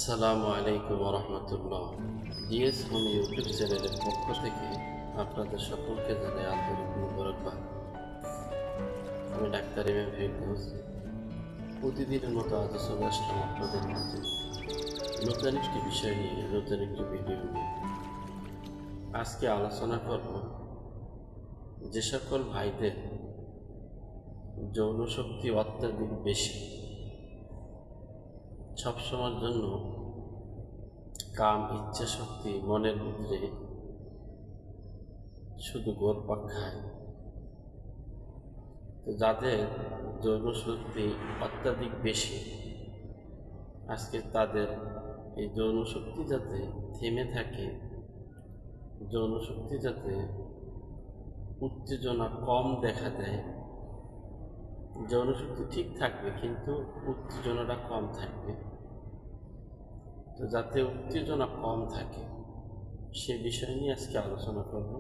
আসসালামু আলাইকুম রহমতুল্লাহ। DS home YouTube চ্যানেলের পক্ষ থেকে আপনাদের সকলকে জানাই আন্তরিক মুবারকবাদ। আমি ডাক্তার এম এম ফেরদৌস। প্রতিদিনের মতো আজও চলে আসলাম আপনাদের মাঝে নতুন একটি বিষয় নিয়ে, নতুন একটি ভিডিও নিয়ে। আজকে আলোচনা করব যে সকল ভাইদের যৌন শক্তি অত্যাধিক বেশি, সবসময়ের জন্য কাম ইচ্ছা শক্তি মনের মধ্যে শুধু ঘুরপাক খায়। তো যাদের যৌন শক্তি অত্যাধিক বেশি, আজকে তাদের এই যৌন শক্তি যাতে থেমে থাকে, যৌন শক্তি যাতে উত্তেজনা কম দেখা দেয়, যৌন শক্তি ঠিক থাকবে কিন্তু উত্তেজনাটা কম থাকবে। তো যাতে উত্তেজনা কম থাকে সে বিষয় নিয়ে আজকে আলোচনা করব।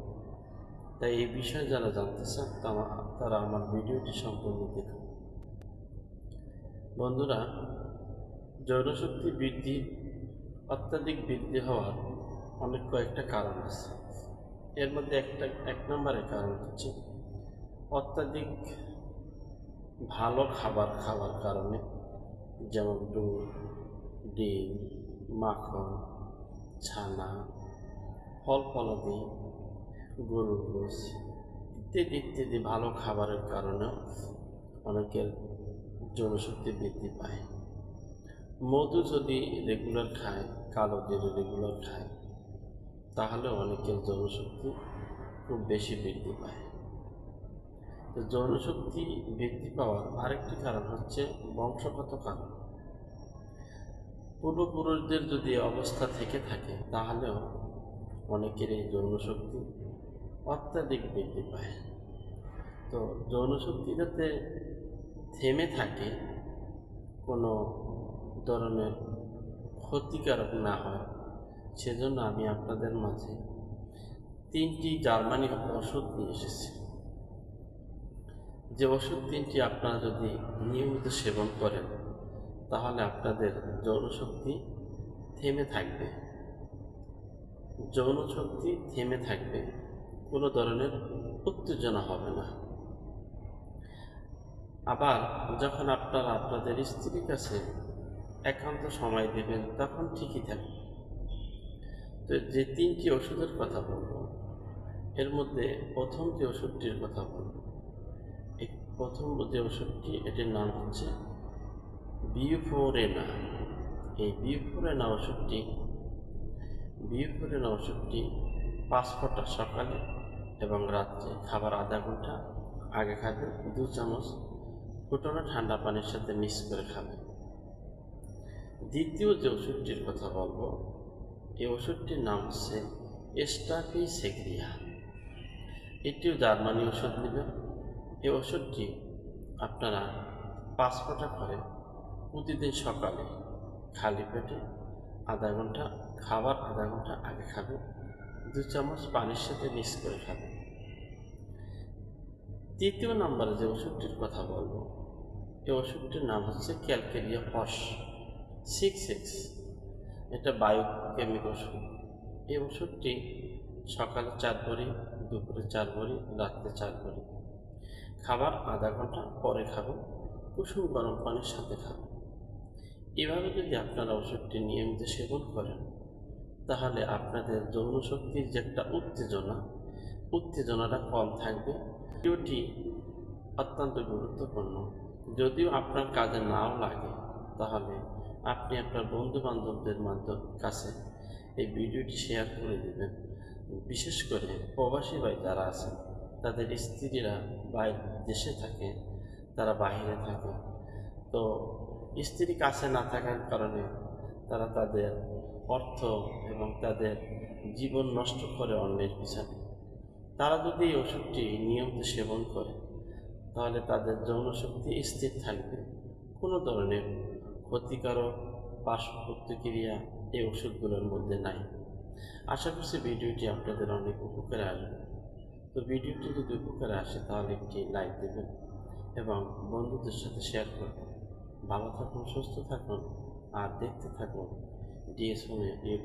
তাই এই বিষয়ে যারা জানতে চান তারা আমার ভিডিওটি সম্পূর্ণ দেখুন। বন্ধুরা, যৌনশক্তি বৃদ্ধি অত্যাধিক বৃদ্ধি হওয়ার অনেক কয়েকটা কারণ আছে। এর মধ্যে এক নম্বরের কারণ হচ্ছে অত্যাধিক ভালো খাবার খাওয়ার কারণে, যেমন দুধ, ডিম, মাখন, ছানা, ফল ফলাদি, গরুর গোশ ইত্যাদি ইত্যাদি ভালো খাবারের কারণেও অনেকের যৌনশক্তি বৃদ্ধি পায়। মধু যদি রেগুলার খায়, কালো জিরে রেগুলার খায়, তাহলে অনেকের যৌনশক্তি খুব বেশি বৃদ্ধি পায়। তো যৌনশক্তি বৃদ্ধি পাওয়ার আরেকটি কারণ হচ্ছে বংশগত কারণ। পূর্বপুরুষদের যদি অবস্থা থেকে থাকে তাহলেও অনেকের এই যৌনশক্তি অত্যাধিক বৃদ্ধি পায়। তো যৌনশক্তি যাতে থেমে থাকে, কোনো ধরনের ক্ষতিকারক না হয়, সেজন্য আমি আপনাদের মাঝে 3টি জার্মানি ওষুধ নিয়ে এসেছি। যে ওষুধ 3টি আপনারা যদি নিয়মিত সেবন করেন তাহলে আপনাদের যৌনশক্তি থেমে থাকবে, যৌনশক্তি থেমে থাকবে, কোনো ধরনের উত্তেজনা হবে না। আবার যখন আপনারা আপনাদের স্ত্রীর কাছে একান্ত সময় দেবেন তখন ঠিকই থাকবে। তো যে 3টি ওষুধের কথা বলবো, এর মধ্যে প্রথম যে ওষুধটির কথা বলবো, এই প্রথম যে ওষুধটি, এটির নাম হচ্ছে বিউফোরেনা। এই বিউফোরেনা ওষুধটি 5 ফোঁটা সকালে এবং রাত্রে খাবার আধা ঘন্টা আগে খাবে, 2 চামচ ফুটানো ঠান্ডা পানির সাথে মিক্স করে খাবে। দ্বিতীয় যে ওষুধটির কথা বলবো, এই ওষুধটির নাম হচ্ছে স্টাফিসেগ্রিয়া। এটিও জার্মানি ওষুধ নেবেন। এই ওষুধটি আপনারা 5 ফোঁটা করে প্রতিদিন সকালে খালি পেটে আধা ঘন্টা, খাবার আধা ঘন্টা আগে খাবে, 2 চামচ পানির সাথে মিক্স করে খাবে। তৃতীয় নম্বরে যে ওষুধটির কথা বলবো, এই ওষুধটির নাম হচ্ছে ক্যালকেরিয়া ফস 6X। এটা বায়োকেমিক ওষুধ। এই ওষুধটি সকালে 4 বড়ি, দুপুরে 4 বড়ি, রাত্রে 4 বড়ি, খাবার আধা ঘন্টা পরে খাবেন, কুসুম গরম পানির সাথে খাবেন। এভাবে যদি আপনারা ওষুধটি নিয়মিত সেবন করেন তাহলে আপনাদের যৌনশক্তির যে একটা উত্তেজনাটা কম থাকবে। ভিডিওটি অত্যন্ত গুরুত্বপূর্ণ। যদিও আপনার কাজে নাও লাগে তাহলে আপনি আপনার বন্ধু বান্ধবদের কাছে এই ভিডিওটি শেয়ার করে দেবেন। বিশেষ করে প্রবাসী ভাই যারা আছেন, তাদের স্ত্রীরা দেশে থাকে, তারা বাইরে থাকে। তো স্ত্রী কাছে না থাকার কারণে তারা তাদের অর্থ এবং তাদের জীবন নষ্ট করে অন্যের পিছনে। তারা যদি এই ওষুধটি নিয়মিত সেবন করে তাহলে তাদের যৌনশক্তি স্থির থাকবে, কোনো ধরনের ক্ষতিকারক পার্শ্ব প্রতিক্রিয়া এই ওষুধগুলোর মধ্যে নাই। আশা করছি ভিডিওটি আপনাদের অনেক উপকারে আসবে। তো ভিডিওটি যদি উপকারে আসে তাহলে একটি লাইক দেবেন এবং বন্ধুদের সাথে শেয়ার করবেন। ভালো থাকুন, সুস্থ থাকুন আর দেখতে থাকুন ডিএস হোমের ইউটিউব